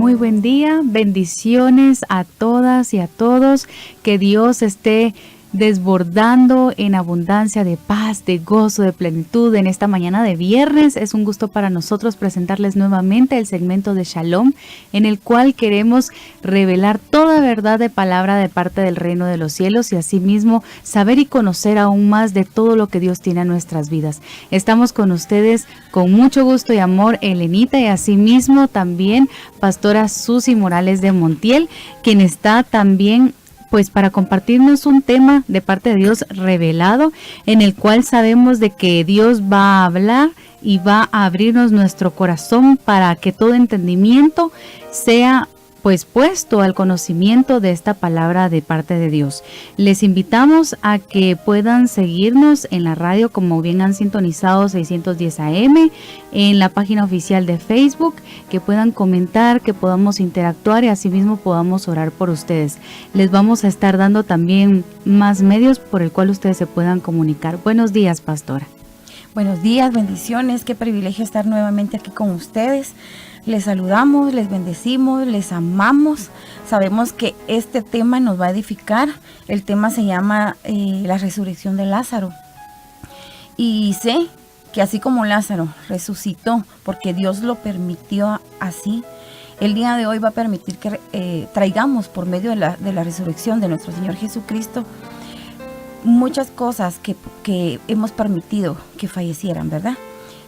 muy buen día. Bendiciones a todas y a todos. Que Dios esté desbordando en abundancia de paz, de gozo, de plenitud en esta mañana de viernes. Es un gusto para nosotros presentarles nuevamente el segmento de Shalom, en el cual queremos revelar toda verdad de palabra de parte del reino de los cielos y asimismo saber y conocer aún más de todo lo que Dios tiene a nuestras vidas. Estamos con ustedes con mucho gusto y amor, Elenita, y asimismo también Pastora Susi Morales de Montiel, quien está también pues para compartirnos un tema de parte de Dios revelado, en el cual sabemos de que Dios va a hablar y va a abrirnos nuestro corazón para que todo entendimiento sea pues puesto al conocimiento de esta palabra de parte de Dios. Les invitamos a que puedan seguirnos en la radio, como bien han sintonizado 610 AM, en la página oficial de Facebook, que puedan comentar, que podamos interactuar y asimismo podamos orar por ustedes. Les vamos a estar dando también más medios por el cual ustedes se puedan comunicar. Buenos días, pastora. Buenos días, bendiciones, qué privilegio estar nuevamente aquí con ustedes. Les saludamos, les bendecimos, les amamos. Sabemos que este tema nos va a edificar. El tema se llama la resurrección de Lázaro. Y sé que así como Lázaro resucitó, porque Dios lo permitió así, el día de hoy va a permitir que traigamos por medio de la resurrección de nuestro Señor Jesucristo muchas cosas que hemos permitido que fallecieran, ¿verdad?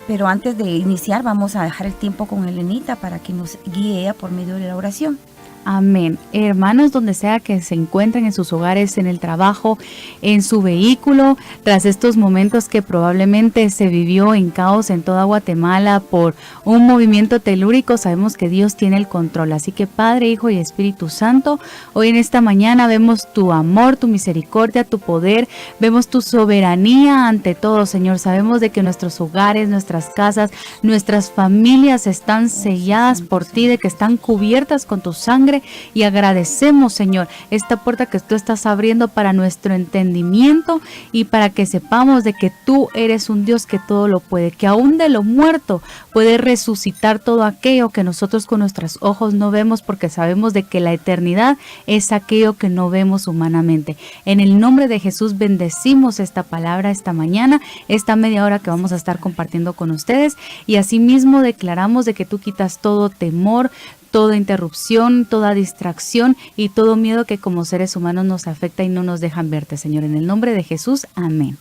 Pero antes de iniciar vamos a dejar el tiempo con Elenita para que nos guíe ella por medio de la oración. Amén. Hermanos, donde sea que se encuentren, en sus hogares, en el trabajo, en su vehículo, tras estos momentos que probablemente se vivió en caos en toda Guatemala por un movimiento telúrico, sabemos que Dios tiene el control. Así que Padre, Hijo y Espíritu Santo, hoy en esta mañana vemos tu amor, tu misericordia, tu poder, vemos tu soberanía ante todo, Señor. Sabemos de que nuestros hogares, nuestras casas, nuestras familias están selladas por ti, de que están cubiertas con tu sangre. Y agradecemos, Señor, esta puerta que tú estás abriendo para nuestro entendimiento y para que sepamos de que tú eres un Dios que todo lo puede, que aún de lo muerto puede resucitar todo aquello que nosotros con nuestros ojos no vemos, porque sabemos de que la eternidad es aquello que no vemos humanamente. En el nombre de Jesús bendecimos esta palabra esta mañana, esta media hora que vamos a estar compartiendo con ustedes, y asimismo declaramos de que tú quitas todo temor, toda interrupción, toda distracción y todo miedo que como seres humanos nos afecta y no nos dejan verte, Señor. En el nombre de Jesús, amén.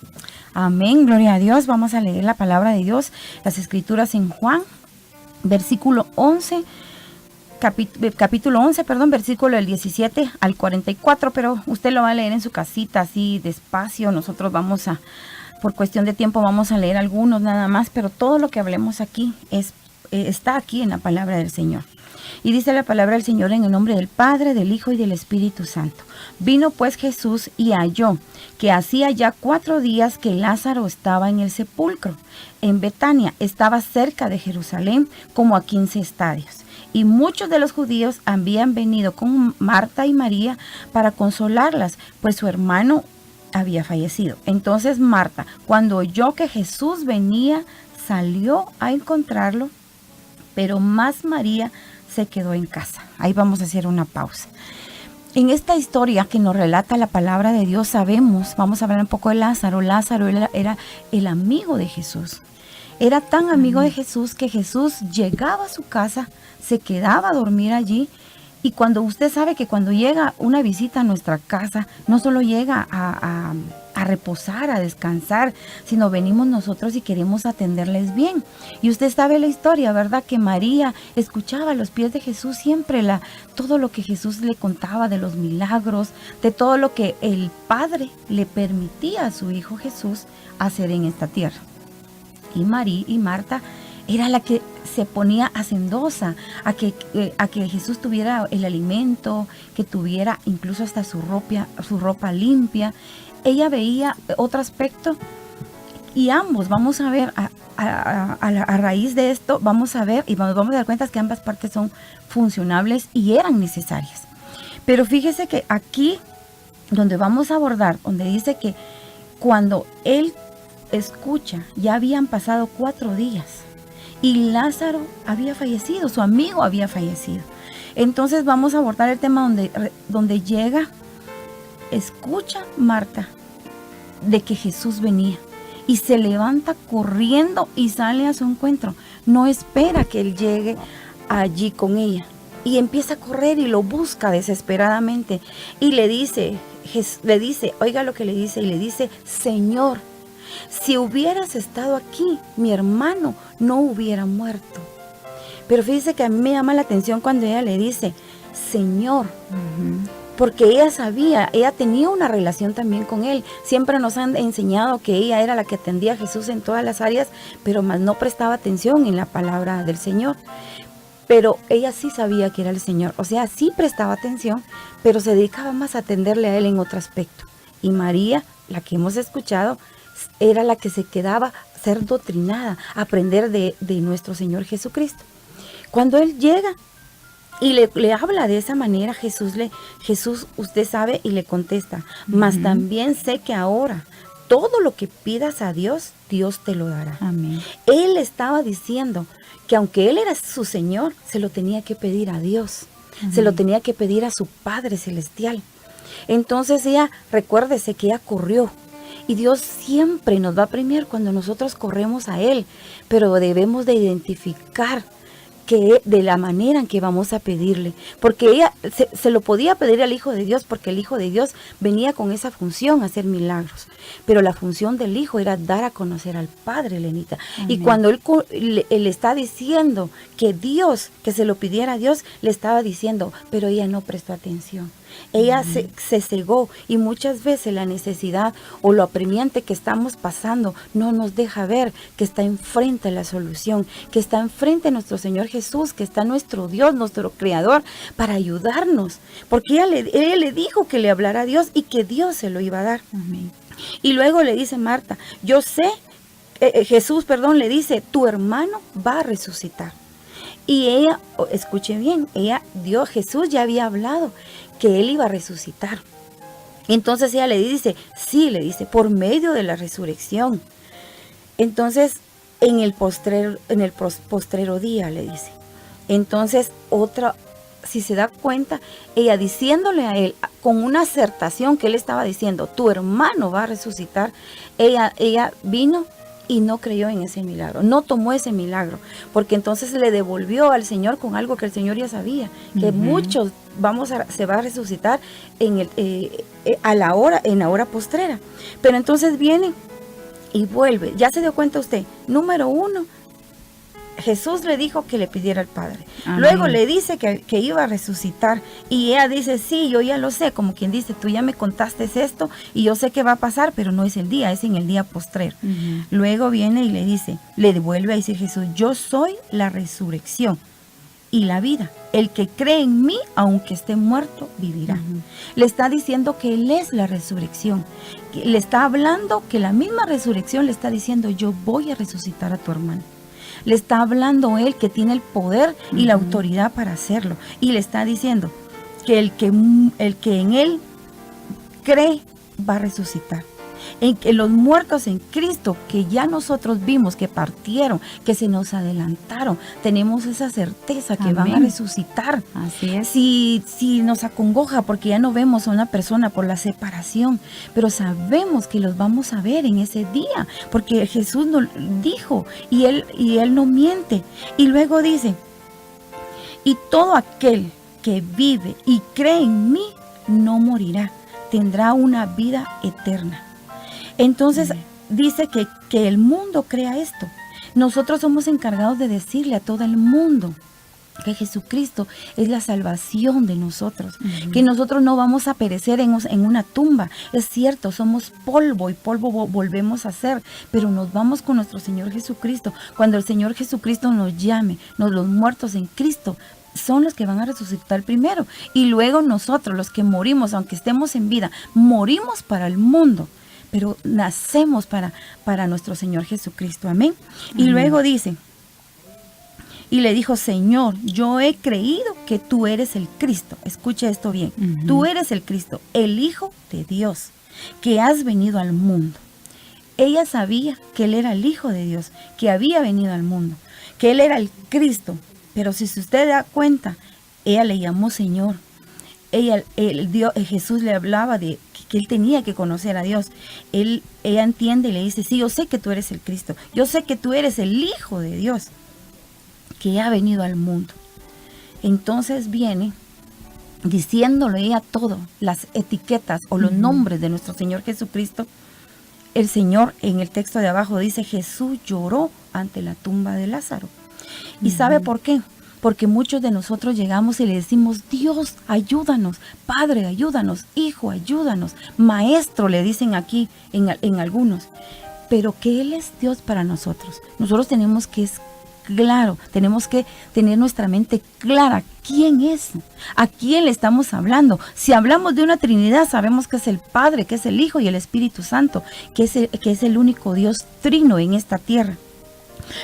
Amén, gloria a Dios. Vamos a leer la palabra de Dios, las escrituras en Juan, versículo 11, capítulo 11, versículo del 17 al 44, pero usted lo va a leer en su casita así despacio. Nosotros por cuestión de tiempo vamos a leer algunos nada más, pero todo lo que hablemos aquí está aquí en la palabra del Señor. Y dice la palabra del Señor en el nombre del Padre, del Hijo y del Espíritu Santo. Vino pues Jesús y halló que hacía ya 4 días que Lázaro estaba en el sepulcro. En Betania, estaba cerca de Jerusalén, como a 15 estadios. Y muchos de los judíos habían venido con Marta y María para consolarlas, pues su hermano había fallecido. Entonces Marta, cuando oyó que Jesús venía, salió a encontrarlo, pero más María se quedó en casa. Ahí vamos a hacer una pausa. En esta historia que nos relata la palabra de Dios vamos a hablar un poco de Lázaro. Lázaro era el amigo de Jesús. Era tan amigo de Jesús que Jesús llegaba a su casa, se quedaba a dormir allí. Y cuando usted sabe que cuando llega una visita a nuestra casa, no solo llega a reposar, a descansar, sino venimos nosotros y queremos atenderles bien. Y usted sabe la historia, ¿verdad? Que María escuchaba a los pies de Jesús siempre todo lo que Jesús le contaba de los milagros, de todo lo que el Padre le permitía a su Hijo Jesús hacer en esta tierra. Y María y Marta era la que se ponía hacendosa a que Jesús tuviera el alimento, que tuviera incluso hasta su ropa limpia. Ella veía otro aspecto y ambos, vamos a ver, a raíz de esto, vamos a ver y vamos a dar cuenta que ambas partes son funcionables y eran necesarias. Pero fíjese que aquí, donde vamos a abordar, donde dice que cuando él escucha, ya habían pasado 4 días y Lázaro había fallecido, su amigo había fallecido. Entonces vamos a abordar el tema donde llega, escucha Marta de que Jesús venía y se levanta corriendo y sale a su encuentro. No espera que él llegue allí con ella y empieza a correr y lo busca desesperadamente y le dice, oiga lo que le dice, y le dice: Señor, si hubieras estado aquí, mi hermano no hubiera muerto. Pero fíjese que a mí me llama la atención cuando ella le dice Señor, porque ella sabía, ella tenía una relación también con él. Siempre nos han enseñado que ella era la que atendía a Jesús en todas las áreas, pero más no prestaba atención en la palabra del Señor. Pero ella sí sabía que era el Señor, o sea, sí prestaba atención, pero se dedicaba más a atenderle a él en otro aspecto. Y María, la que hemos escuchado, era la que se quedaba a ser doctrinada, a aprender de nuestro Señor Jesucristo. Cuando él llega y le habla de esa manera, Jesús, usted sabe, y le contesta: mas también sé que ahora todo lo que pidas a Dios, Dios te lo dará. Amén. Él estaba diciendo que aunque él era su Señor, se lo tenía que pedir a Dios, se lo tenía que pedir a su Padre Celestial. Entonces ella, recuérdese que ella corrió, y Dios siempre nos va a premiar cuando nosotros corremos a Él, pero debemos de identificar que de la manera en que vamos a pedirle, porque ella se lo podía pedir al Hijo de Dios, porque el Hijo de Dios venía con esa función, hacer milagros, pero la función del Hijo era dar a conocer al Padre, Lenita. Amén. Y cuando él está diciendo que se lo pidiera a Dios, le estaba diciendo, pero ella no prestó atención. Ella se cegó, y muchas veces la necesidad o lo apremiante que estamos pasando no nos deja ver que está enfrente la solución, que está enfrente nuestro Señor Jesús, que está nuestro Dios, nuestro Creador, para ayudarnos. Porque ella le dijo que le hablara a Dios y que Dios se lo iba a dar. Amén. Y luego le dice Marta, Jesús le dice, tu hermano va a resucitar. Y ella, escuche bien, Jesús ya había hablado que él iba a resucitar. Entonces ella le dice, por medio de la resurrección. Entonces, en el postrero día, le dice. Entonces, si se da cuenta, ella diciéndole a él, con una acertación que él estaba diciendo, tu hermano va a resucitar, ella vino y no creyó en ese milagro, no tomó ese milagro, porque entonces le devolvió al Señor con algo que el Señor ya sabía, que muchos se va a resucitar en la hora postrera. Pero entonces viene y vuelve. Ya se dio cuenta usted, número 1, Jesús le dijo que le pidiera al Padre. Amén. Luego le dice que iba a resucitar. Y ella dice, sí, yo ya lo sé. Como quien dice, tú ya me contaste esto y yo sé que va a pasar, pero no es el día, es en el día postrero. Luego viene y le devuelve a decir Jesús, yo soy la resurrección y la vida. El que cree en mí, aunque esté muerto, vivirá. Le está diciendo que Él es la resurrección. Le está hablando que la misma resurrección le está diciendo, yo voy a resucitar a tu hermano. Le está hablando Él que tiene el poder y la autoridad para hacerlo. Y le está diciendo que el que en Él cree va a resucitar. En que los muertos en Cristo, que ya nosotros vimos que partieron, que se nos adelantaron, tenemos esa certeza que van a resucitar. Así es. Si nos acongoja porque ya no vemos a una persona por la separación, pero sabemos que los vamos a ver en ese día, porque Jesús nos dijo y él no miente. Y luego dice, y todo aquel que vive y cree en mí no morirá, tendrá una vida eterna. Entonces dice que el mundo crea esto. Nosotros somos encargados de decirle a todo el mundo que Jesucristo es la salvación de nosotros, que nosotros no vamos a perecer en una tumba. Es cierto, somos polvo y polvo volvemos a ser, pero nos vamos con nuestro Señor Jesucristo. Cuando el Señor Jesucristo nos llame, los muertos en Cristo son los que van a resucitar primero, y luego nosotros, los que morimos, aunque estemos en vida, morimos para el mundo, pero nacemos para nuestro Señor Jesucristo. Amén. Y luego dice, y le dijo, Señor, yo he creído que tú eres el Cristo. Escucha esto bien. Tú eres el Cristo, el Hijo de Dios, que has venido al mundo. Ella sabía que Él era el Hijo de Dios, que había venido al mundo, que Él era el Cristo. Pero si usted da cuenta, ella le llamó Señor. Jesús le hablaba de que él tenía que conocer a Dios. Ella entiende y le dice, sí, yo sé que tú eres el Cristo, yo sé que tú eres el Hijo de Dios, que ha venido al mundo. Entonces viene diciéndole ella todo, las etiquetas o los nombres de nuestro Señor Jesucristo. El Señor en el texto de abajo dice, Jesús lloró ante la tumba de Lázaro. ¿Y sabe por qué? Porque muchos de nosotros llegamos y le decimos, Dios, ayúdanos, Padre, ayúdanos, Hijo, ayúdanos, Maestro, le dicen aquí en algunos. Pero que Él es Dios para nosotros. Nosotros tenemos que tenemos que tener nuestra mente clara. ¿Quién es? ¿A quién le estamos hablando? Si hablamos de una Trinidad, sabemos que es el Padre, que es el Hijo y el Espíritu Santo, que es el único Dios trino en esta tierra.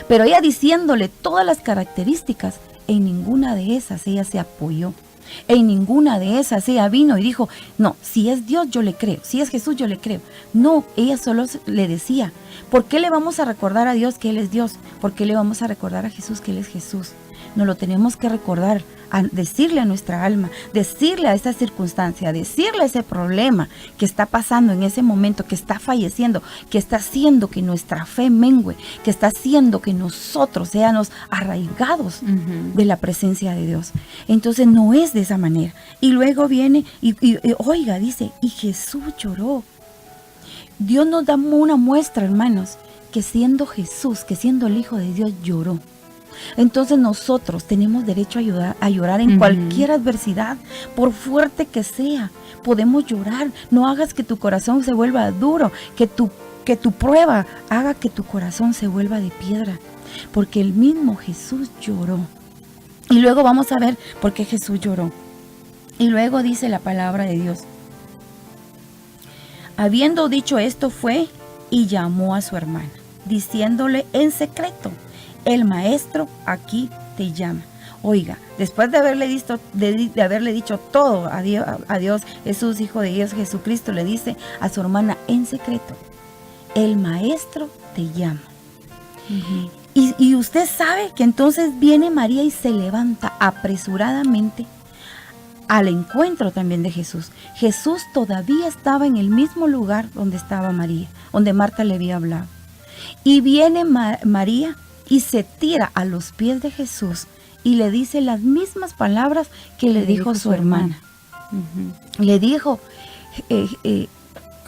Pero ella diciéndole todas las características, en ninguna de esas ella se apoyó. En ninguna de esas ella vino y dijo, no, si es Dios yo le creo, si es Jesús yo le creo. No, ella solo le decía, ¿por qué le vamos a recordar a Dios que Él es Dios? ¿Por qué le vamos a recordar a Jesús que Él es Jesús? Nos lo tenemos que recordar, a decirle a nuestra alma, decirle a esa circunstancia, decirle a ese problema que está pasando en ese momento, que está falleciendo, que está haciendo que nuestra fe mengue, que está haciendo que nosotros seamos arraigados de la presencia de Dios. Entonces no es de esa manera. Y luego viene y oiga, dice, y Jesús lloró. Dios nos da una muestra, hermanos, que siendo Jesús, que siendo el Hijo de Dios, lloró. Entonces nosotros tenemos derecho a llorar en cualquier adversidad, por fuerte que sea. Podemos llorar. No hagas que tu corazón se vuelva duro, que tu prueba haga que tu corazón se vuelva de piedra, porque el mismo Jesús lloró. Y luego vamos a ver por qué Jesús lloró. Y luego dice la palabra de Dios. Habiendo dicho esto, fue y llamó a su hermana, diciéndole en secreto, el Maestro aquí te llama. Oiga, después de haberle dicho todo a Dios, Jesús, Hijo de Dios, Jesucristo, le dice a su hermana en secreto, el Maestro te llama. Y usted sabe que entonces viene María y se levanta apresuradamente al encuentro también de Jesús. Jesús todavía estaba en el mismo lugar donde estaba María, donde Marta le había hablado. Y viene María y se tira a los pies de Jesús y le dice las mismas palabras que le dijo su hermana. Le dijo,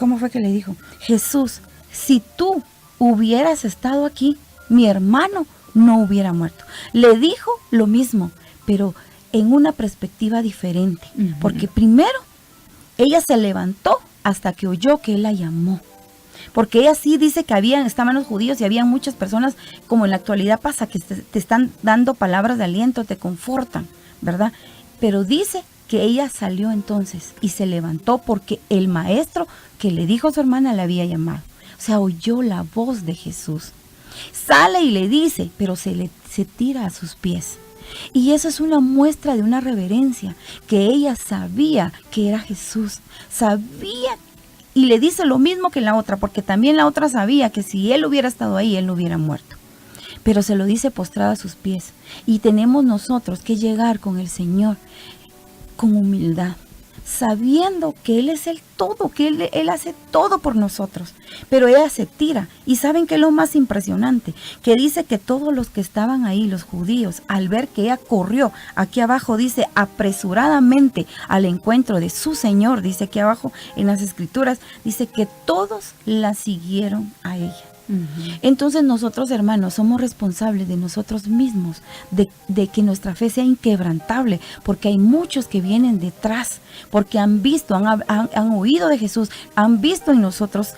¿cómo fue que le dijo? Jesús, si tú hubieras estado aquí, mi hermano no hubiera muerto. Le dijo lo mismo, pero en una perspectiva diferente. Porque primero, ella se levantó hasta que oyó que él la llamó. Porque ella sí dice que estaban los judíos y había muchas personas, como en la actualidad pasa, que te están dando palabras de aliento, te confortan, ¿verdad? Pero dice que ella salió entonces y se levantó porque el Maestro que le dijo a su hermana la había llamado. O sea, oyó la voz de Jesús. Sale y le dice, pero se tira a sus pies. Y eso es una muestra de una reverencia, que ella sabía que era Jesús, sabía. Y le dice lo mismo que la otra, porque también la otra sabía que si él hubiera estado ahí, él no hubiera muerto. Pero se lo dice postrada a sus pies. Y tenemos nosotros que llegar con el Señor con humildad, sabiendo que Él es el todo, que Él hace todo por nosotros. Pero ella se tira. Y ¿saben qué es lo más impresionante? Que dice que todos los que estaban ahí, los judíos, al ver que ella corrió, aquí abajo dice apresuradamente al encuentro de su Señor, dice aquí abajo en las Escrituras, dice que todos la siguieron a ella. Entonces nosotros, hermanos, somos responsables de nosotros mismos, de que nuestra fe sea inquebrantable, porque hay muchos que vienen detrás, porque han visto, han oído de Jesús, han visto en nosotros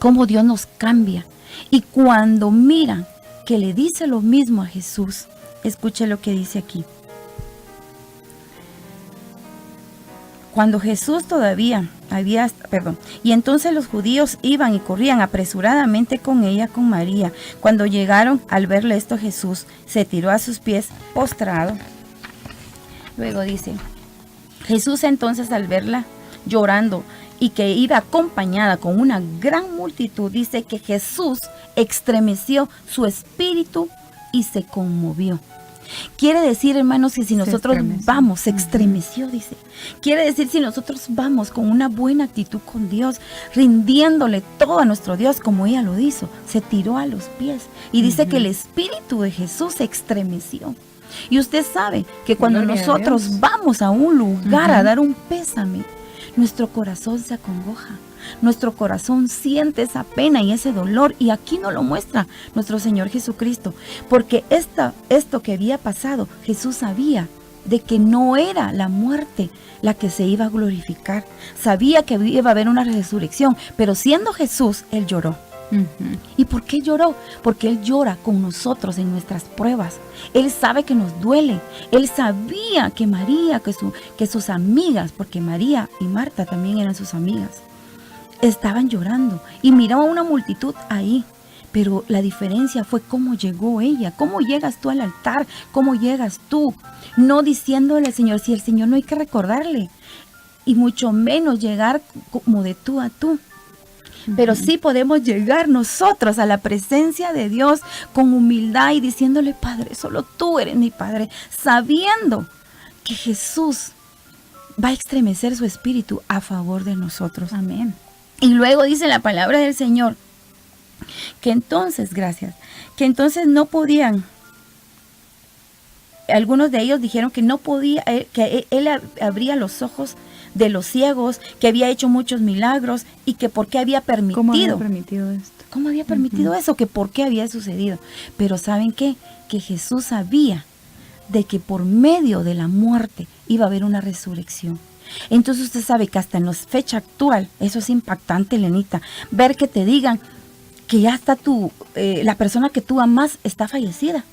cómo Dios nos cambia. Y cuando miran que le dice lo mismo a Jesús, escuche lo que dice aquí. Cuando Jesús todavía y entonces los judíos iban y corrían apresuradamente con ella, con María. Cuando llegaron, al verle esto, Jesús se tiró a sus pies, postrado. Luego dice, Jesús entonces al verla llorando y que iba acompañada con una gran multitud, dice que Jesús estremeció su espíritu y se conmovió. Quiere decir, hermanos, que si nosotros vamos, se Ujú. estremeció, dice. Quiere decir, si nosotros vamos con una buena actitud con Dios, rindiéndole todo a nuestro Dios, como ella lo hizo, se tiró a los pies. Y dice que el Espíritu de Jesús se estremeció. Y usted sabe que cuando Gloria a nosotros Dios. vamos a un lugar a Ujú. dar un pésame, nuestro corazón se acongoja. Nuestro corazón siente esa pena y ese dolor, y aquí nos lo muestra nuestro Señor Jesucristo, porque esto que había pasado, Jesús sabía de que no era la muerte la que se iba a glorificar, sabía que iba a haber una resurrección, pero siendo Jesús, Él lloró. Ujú. ¿Y por qué lloró? Porque Él llora con nosotros en nuestras pruebas. Él sabe que nos duele. Él sabía que María, que sus amigas, porque María y Marta también eran sus amigas, estaban llorando y miraba a una multitud ahí. Pero la diferencia fue cómo llegó ella. ¿Cómo llegas tú al altar? ¿Cómo llegas tú? No diciéndole al Señor, si el Señor no hay que recordarle, y mucho menos llegar como de tú a tú. Pero sí podemos llegar nosotros a la presencia de Dios con humildad y diciéndole, Padre, solo tú eres mi Padre, sabiendo que Jesús va a estremecer su espíritu a favor de nosotros. Amén. Y luego dice la palabra del Señor que entonces, que entonces no podían. Algunos de ellos dijeron que no podía, que él abría los ojos de los ciegos, que había hecho muchos milagros y que por qué había permitido. ¿Cómo había permitido esto? ¿Cómo había permitido eso? Que por qué había sucedido. Pero ¿saben qué? Que Jesús sabía de que por medio de la muerte iba a haber una resurrección. Entonces usted sabe que hasta en la fecha actual, eso es impactante, Lenita, ver que te digan que ya está la persona que tú amas está fallecida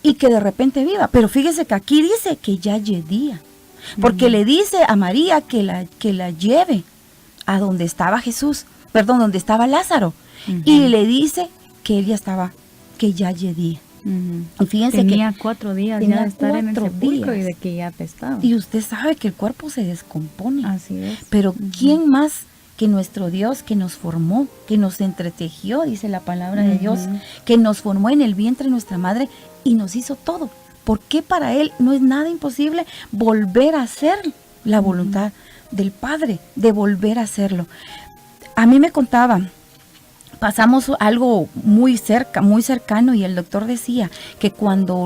y que de repente viva. Pero fíjese que aquí dice que ya llegía, porque le dice a María que la lleve a donde estaba donde estaba Lázaro, y le dice que él ya estaba, que ya llegía. Y fíjense tenía que 4 días tenía ya de estar en el 4 sepulcro y días. de que ya apestaba. Y usted sabe que el cuerpo se descompone. Así es. Pero ¿quién más que nuestro Dios, que nos formó, que nos entretejió, dice la palabra de Dios, que nos formó en el vientre de nuestra madre y nos hizo todo? ¿Por qué para Él no es nada imposible volver a hacer la voluntad del Padre, de volver a hacerlo? A mí me contaban, pasamos algo muy cercano, y el doctor decía que cuando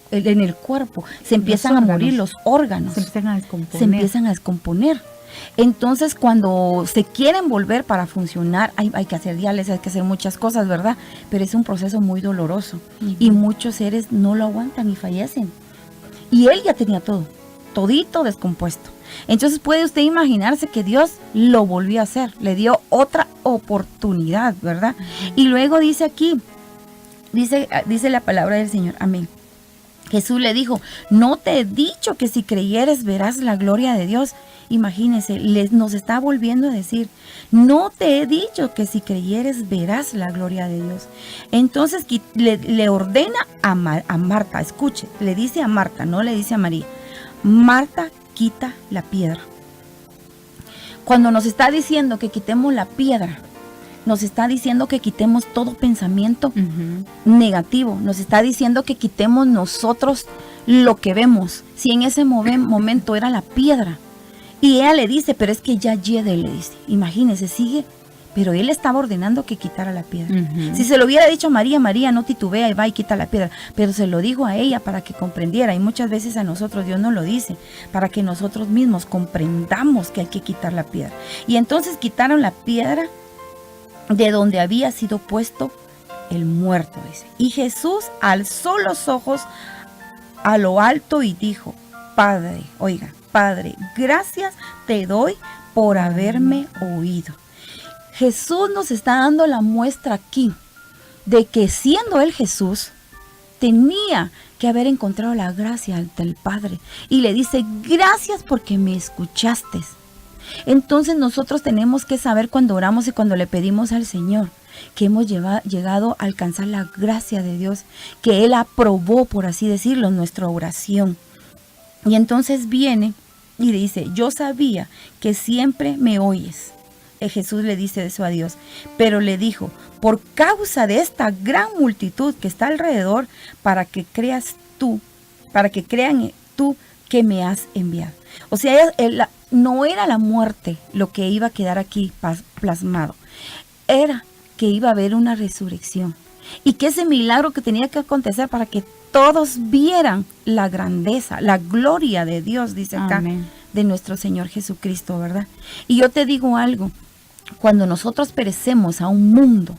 en el cuerpo se empiezan a morir los órganos, se empiezan a descomponer. Entonces cuando se quieren volver para funcionar, hay que hacer diálisis, hay que hacer muchas cosas, ¿verdad? Pero es un proceso muy doloroso y muchos seres no lo aguantan y fallecen. Y él ya tenía todito descompuesto. Entonces puede usted imaginarse que Dios lo volvió a hacer, le dio otra oportunidad, ¿verdad? Y luego dice aquí, dice la palabra del Señor, amén. Jesús le dijo, no te he dicho que si creyeres verás la gloria de Dios. Imagínense, nos está volviendo a decir, no te he dicho que si creyeres verás la gloria de Dios. Entonces le ordena a Marta, escuche, le dice a Marta, no le dice a María, Marta, quita la piedra. Cuando nos está diciendo que quitemos la piedra, nos está diciendo que quitemos todo pensamiento negativo, nos está diciendo que quitemos nosotros lo que vemos. Si en ese momento era la piedra, y ella le dice, pero es que ya llegue, le dice, imagínese, sigue, pero él estaba ordenando que quitara la piedra. Si se lo hubiera dicho a María, María no titubea y va y quita la piedra, pero se lo dijo a ella para que comprendiera, y muchas veces a nosotros Dios nos lo dice, para que nosotros mismos comprendamos que hay que quitar la piedra. Y entonces quitaron la piedra de donde había sido puesto el muerto, dice. Y Jesús alzó los ojos a lo alto y dijo, Padre, oiga, Padre, gracias te doy por haberme oído. Jesús nos está dando la muestra aquí de que siendo Él Jesús, tenía que haber encontrado la gracia del Padre. Y le dice, gracias porque me escuchaste. Entonces nosotros tenemos que saber cuando oramos y cuando le pedimos al Señor que hemos llegado a alcanzar la gracia de Dios, que Él aprobó, por así decirlo, nuestra oración. Y entonces viene y dice, yo sabía que siempre me oyes. Jesús le dice eso a Dios, pero le dijo, por causa de esta gran multitud que está alrededor, para que crean tú que me has enviado. O sea, no era la muerte lo que iba a quedar aquí plasmado, era que iba a haber una resurrección y que ese milagro que tenía que acontecer para que todos vieran la grandeza, la gloria de Dios, dice acá, amén, de nuestro Señor Jesucristo, ¿verdad? Y yo te digo algo, cuando nosotros perecemos a un mundo,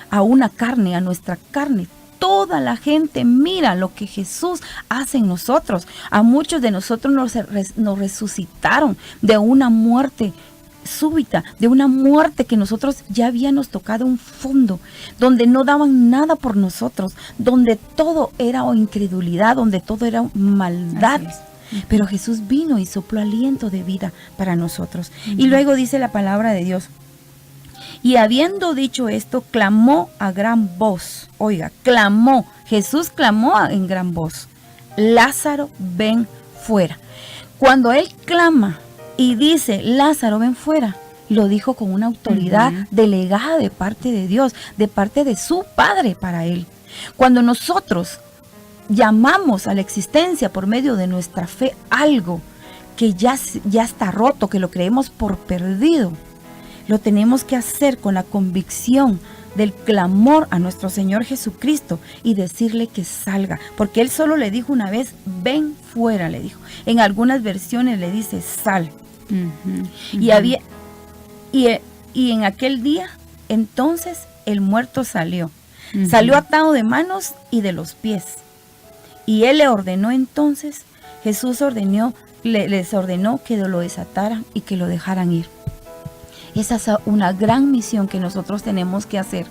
a una carne, a nuestra carne, toda la gente mira lo que Jesús hace en nosotros. A muchos de nosotros nos resucitaron de una muerte súbita, de una muerte que nosotros ya habíamos tocado un fondo, donde no daban nada por nosotros, donde todo era incredulidad, donde todo era maldad. Pero Jesús vino y sopló aliento de vida para nosotros. Y luego dice la palabra de Dios, y habiendo dicho esto, clamó a gran voz. Oiga, clamó, Jesús clamó en gran voz, Lázaro, ven fuera. Cuando él clama y dice, Lázaro, ven fuera, lo dijo con una autoridad delegada de parte de Dios, de parte de su Padre para él. Cuando nosotros llamamos a la existencia por medio de nuestra fe algo que ya está roto, que lo creemos por perdido, lo tenemos que hacer con la convicción del clamor a nuestro Señor Jesucristo y decirle que salga, porque Él solo le dijo una vez, ven fuera, le dijo. En algunas versiones le dice, sal. Y en aquel día, entonces, el muerto salió. Salió atado de manos y de los pies. Y Él le ordenó entonces, Jesús les ordenó que lo desataran y que lo dejaran ir. Esa es una gran misión que nosotros tenemos que hacer,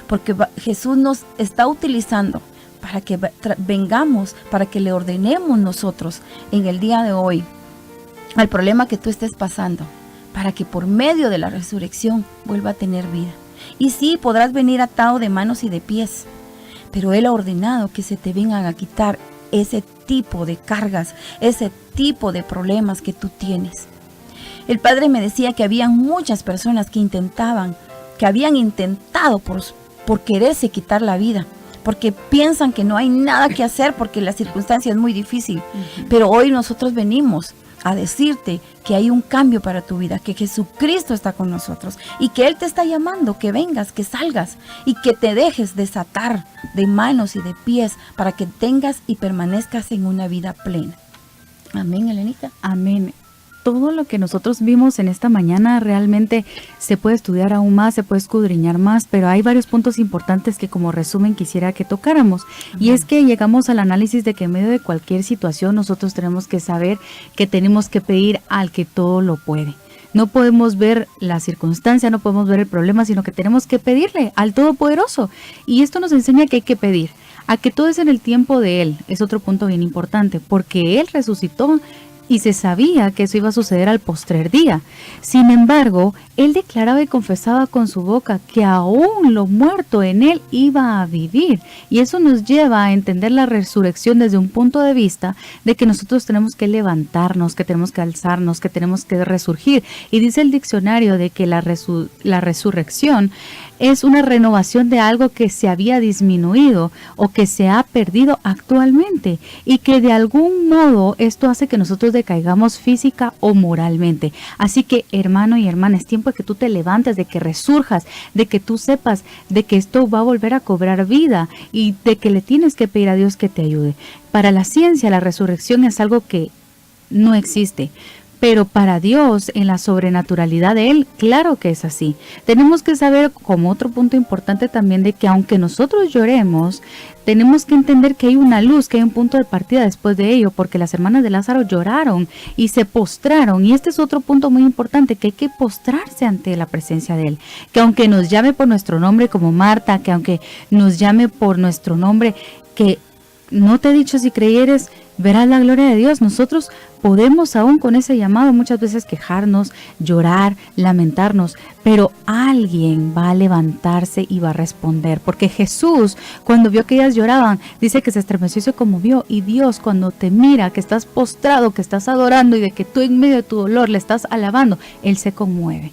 porque Jesús nos está utilizando para que vengamos, para que le ordenemos nosotros en el día de hoy al problema que tú estés pasando, para que por medio de la resurrección vuelva a tener vida. Y sí, podrás venir atado de manos y de pies, pero Él ha ordenado que se te vengan a quitar ese tipo de cargas, ese tipo de problemas que tú tienes. El Padre me decía que había muchas personas que habían intentado por quererse quitar la vida, porque piensan que no hay nada que hacer, porque la circunstancia es muy difícil. Pero hoy nosotros venimos a decirte que hay un cambio para tu vida, que Jesucristo está con nosotros y que Él te está llamando, que vengas, que salgas y que te dejes desatar de manos y de pies para que tengas y permanezcas en una vida plena. Amén, Elenita. Amén. Todo lo que nosotros vimos en esta mañana realmente se puede estudiar aún más, se puede escudriñar más, pero hay varios puntos importantes que como resumen quisiera que tocáramos. Y es que llegamos al análisis de que en medio de cualquier situación nosotros tenemos que saber que tenemos que pedir al que todo lo puede. No podemos ver la circunstancia, no podemos ver el problema, sino que tenemos que pedirle al Todopoderoso. Y esto nos enseña que hay que pedir, a que todo es en el tiempo de Él. Es otro punto bien importante, porque Él resucitó y se sabía que eso iba a suceder al postrer día. Sin embargo, Él declaraba y confesaba con su boca que aún lo muerto en Él iba a vivir. Y eso nos lleva a entender la resurrección desde un punto de vista de que nosotros tenemos que levantarnos, que tenemos que alzarnos, que tenemos que resurgir. Y dice el diccionario de que la resurrección es una renovación de algo que se había disminuido o que se ha perdido actualmente, y que de algún modo esto hace que nosotros decaigamos física o moralmente. Así que, hermano y hermana, es tiempo de que tú te levantes, de que resurjas, de que tú sepas de que esto va a volver a cobrar vida y de que le tienes que pedir a Dios que te ayude. Para la ciencia, la resurrección es algo que no existe. Pero para Dios, en la sobrenaturalidad de Él, claro que es así. Tenemos que saber, como otro punto importante también, de que aunque nosotros lloremos, tenemos que entender que hay una luz, que hay un punto de partida después de ello, porque las hermanas de Lázaro lloraron y se postraron. Y este es otro punto muy importante, que hay que postrarse ante la presencia de Él. Que aunque nos llame por nuestro nombre como Marta, que aunque nos llame por nuestro nombre, que no te he dicho si creyeres, verás la gloria de Dios. Nosotros podemos aún con ese llamado muchas veces quejarnos, llorar, lamentarnos, pero alguien va a levantarse y va a responder, porque Jesús, cuando vio que ellas lloraban, dice que se estremeció y se conmovió. Y Dios, cuando te mira que estás postrado, que estás adorando y de que tú en medio de tu dolor le estás alabando, Él se conmueve.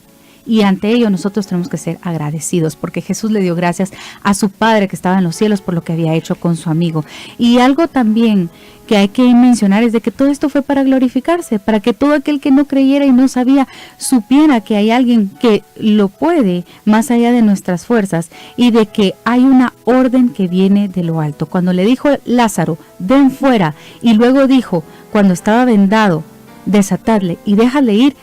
Y ante ello nosotros tenemos que ser agradecidos, porque Jesús le dio gracias a su Padre que estaba en los cielos por lo que había hecho con su amigo. Y algo también que hay que mencionar es de que todo esto fue para glorificarse, para que todo aquel que no creyera y no sabía, supiera que hay alguien que lo puede más allá de nuestras fuerzas, y de que hay una orden que viene de lo alto. Cuando le dijo Lázaro, ven fuera, y luego dijo, cuando estaba vendado, desatadle y déjale ir,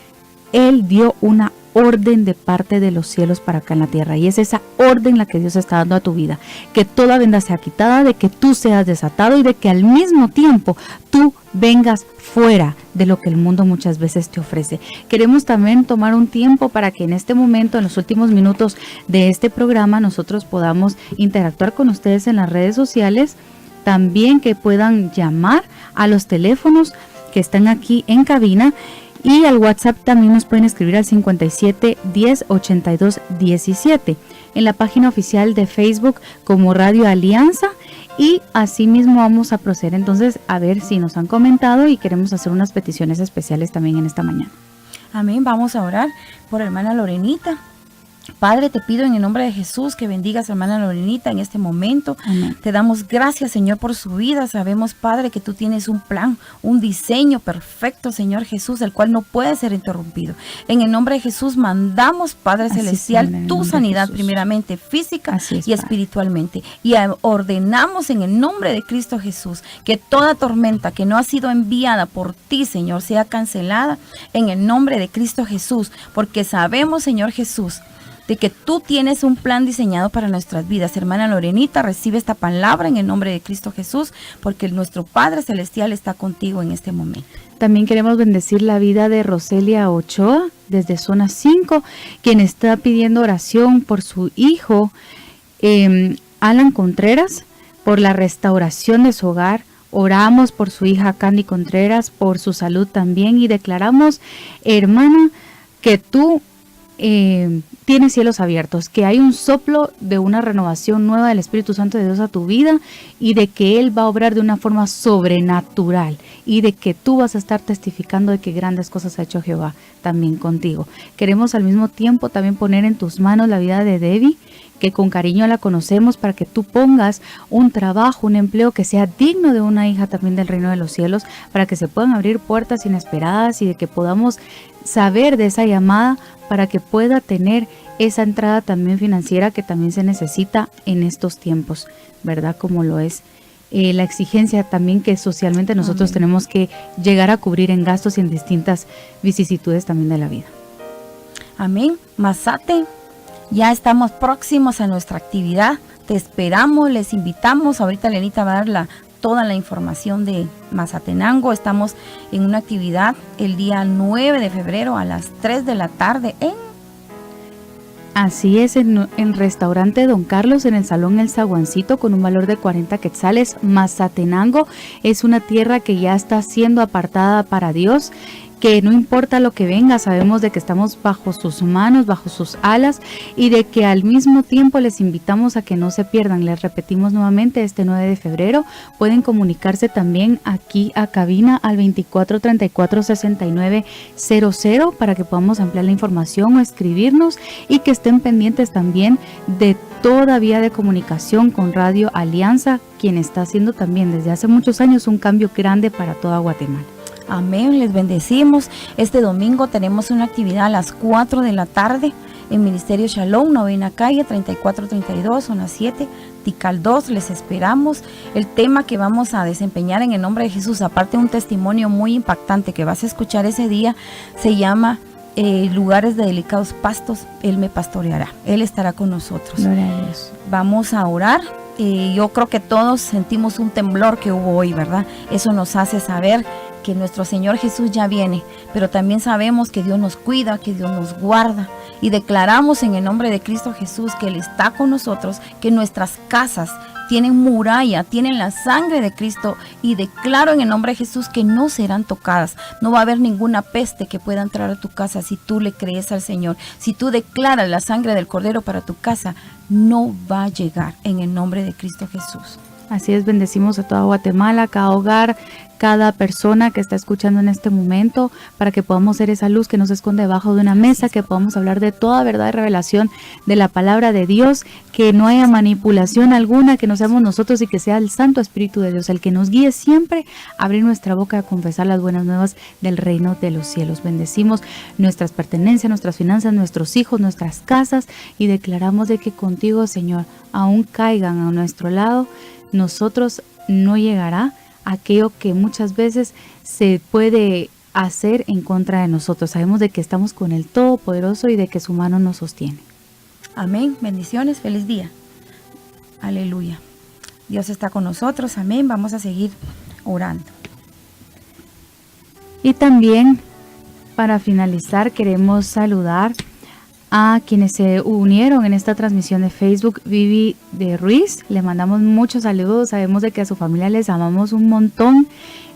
él dio una orden de parte de los cielos para acá en la tierra, y es esa orden la que Dios está dando a tu vida, que toda venda sea quitada, de que tú seas desatado y de que al mismo tiempo tú vengas fuera de lo que el mundo muchas veces te ofrece. Queremos también tomar un tiempo para que en este momento, en los últimos minutos de este programa, nosotros podamos interactuar con ustedes en las redes sociales, también que puedan llamar a los teléfonos que están aquí en cabina. Y al WhatsApp también nos pueden escribir al 57 10 82 17. En la página oficial de Facebook como Radio Alianza. Y así mismo vamos a proceder entonces a ver si nos han comentado y queremos hacer unas peticiones especiales también en esta mañana. Amén. Vamos a orar por hermana Lorenita. Padre, te pido en el nombre de Jesús que bendigas a hermana Lorenita en este momento. Amén. Te damos gracias, Señor, por su vida. Sabemos, Padre, que tú tienes un plan, un diseño perfecto, Señor Jesús, el cual no puede ser interrumpido. En el nombre de Jesús mandamos, Padre Celestial, tu sanidad primeramente física y espiritualmente. Y ordenamos en el nombre de Cristo Jesús que toda tormenta que no ha sido enviada por ti, Señor, sea cancelada en el nombre de Cristo Jesús, porque sabemos, Señor Jesús, de que tú tienes un plan diseñado para nuestras vidas. Hermana Lorenita, recibe esta palabra en el nombre de Cristo Jesús, porque nuestro Padre Celestial está contigo en este momento. También queremos bendecir la vida de Roselia Ochoa, desde Zona 5, quien está pidiendo oración por su hijo, Alan Contreras, por la restauración de su hogar. Oramos por su hija Candy Contreras, por su salud también, y declaramos, hermana, que tú tienes cielos abiertos, que hay un soplo de una renovación nueva del Espíritu Santo de Dios a tu vida, y de que Él va a obrar de una forma sobrenatural, y de que tú vas a estar testificando de que grandes cosas ha hecho Jehová también contigo. Queremos al mismo tiempo también poner en tus manos la vida de Debbie, que con cariño la conocemos, para que tú pongas un trabajo, un empleo que sea digno de una hija también del reino de los cielos, para que se puedan abrir puertas inesperadas y de que podamos saber de esa llamada para que pueda tener esa entrada también financiera que también se necesita en estos tiempos, ¿verdad? Como lo es la exigencia también que socialmente nosotros tenemos que llegar a cubrir en gastos y en distintas vicisitudes también de la vida. Amén. Mazate, ya estamos próximos a nuestra actividad. Te esperamos, les invitamos. Ahorita Lenita va a dar toda la información de Mazatenango. Estamos en una actividad el día 9 de febrero a las 3 de la tarde Así es, en Restaurante Don Carlos, en el Salón El Zaguancito, con un valor de 40 quetzales. Mazatenango es una tierra que ya está siendo apartada para Dios, que no importa lo que venga, sabemos de que estamos bajo sus manos, bajo sus alas, y de que al mismo tiempo les invitamos a que no se pierdan. Les repetimos nuevamente, este 9 de febrero pueden comunicarse también aquí a cabina al 2434-6900 para que podamos ampliar la información o escribirnos, y que estén pendientes también de toda vía de comunicación con Radio Alianza, quien está haciendo también desde hace muchos años un cambio grande para toda Guatemala. Amén, les bendecimos. Este domingo tenemos una actividad a las 4 de la tarde en Ministerio Shalom, 9ª calle, 3432, zona 7, Tikal 2. Les esperamos. El tema que vamos a desempeñar en el nombre de Jesús, aparte de un testimonio muy impactante que vas a escuchar ese día, se llama lugares de delicados pastos. Él me pastoreará, Él estará con nosotros. Gloria a Dios. Vamos a orar. Yo creo que todos sentimos un temblor que hubo hoy, ¿verdad? Eso nos hace saber que nuestro Señor Jesús ya viene, pero también sabemos que Dios nos cuida, que Dios nos guarda, y declaramos en el nombre de Cristo Jesús que Él está con nosotros, que nuestras casas tienen muralla, tienen la sangre de Cristo, y declaro en el nombre de Jesús que no serán tocadas. No va a haber ninguna peste que pueda entrar a tu casa si tú le crees al Señor. Si tú declaras la sangre del Cordero para tu casa, no va a llegar en el nombre de Cristo Jesús. Así es, bendecimos a toda Guatemala, cada hogar, cada persona que está escuchando en este momento, para que podamos ser esa luz que nos esconde debajo de una mesa, que podamos hablar de toda verdad y revelación de la palabra de Dios, que no haya manipulación alguna, que no seamos nosotros y que sea el Santo Espíritu de Dios el que nos guíe siempre a abrir nuestra boca a confesar las buenas nuevas del reino de los cielos. Bendecimos nuestras pertenencias, nuestras finanzas, nuestros hijos, nuestras casas, y declaramos de que contigo, Señor, aún caigan a nuestro lado, nosotros no llegará aquello que muchas veces se puede hacer en contra de nosotros. Sabemos de que estamos con el Todopoderoso y de que su mano nos sostiene. Amén. Bendiciones. Feliz día. Aleluya. Dios está con nosotros. Amén. Vamos a seguir orando. Y también, para finalizar, queremos saludar a quienes se unieron en esta transmisión de Facebook. Vivi de Ruiz, le mandamos muchos saludos. Sabemos de que a su familia les amamos un montón,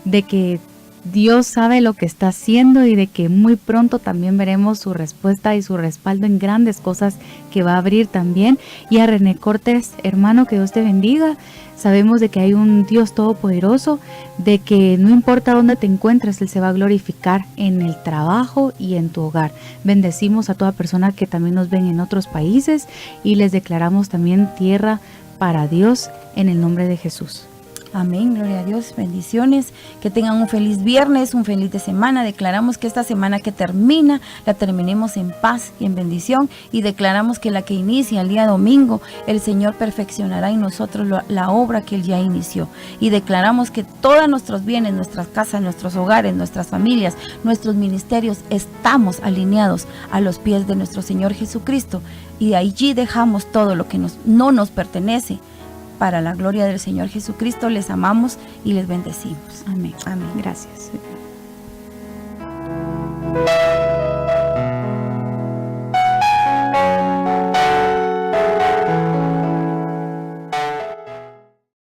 de que Dios sabe lo que está haciendo y de que muy pronto también veremos su respuesta y su respaldo en grandes cosas que va a abrir también. Y a René Cortés, hermano, que Dios te bendiga. Sabemos de que hay un Dios todopoderoso, de que no importa dónde te encuentres, Él se va a glorificar en el trabajo y en tu hogar. Bendecimos a toda persona que también nos ven en otros países y les declaramos también tierra para Dios en el nombre de Jesús. Amén, gloria a Dios, bendiciones, que tengan un feliz viernes, un feliz de semana. Declaramos que esta semana que termina, la terminemos en paz y en bendición, y declaramos que la que inicia el día domingo, el Señor perfeccionará en nosotros la obra que Él ya inició, y declaramos que todos nuestros bienes, nuestras casas, nuestros hogares, nuestras familias, nuestros ministerios, estamos alineados a los pies de nuestro Señor Jesucristo, y allí dejamos todo lo que no nos pertenece. Para la gloria del Señor Jesucristo, les amamos y les bendecimos. Amén. Amén. Gracias.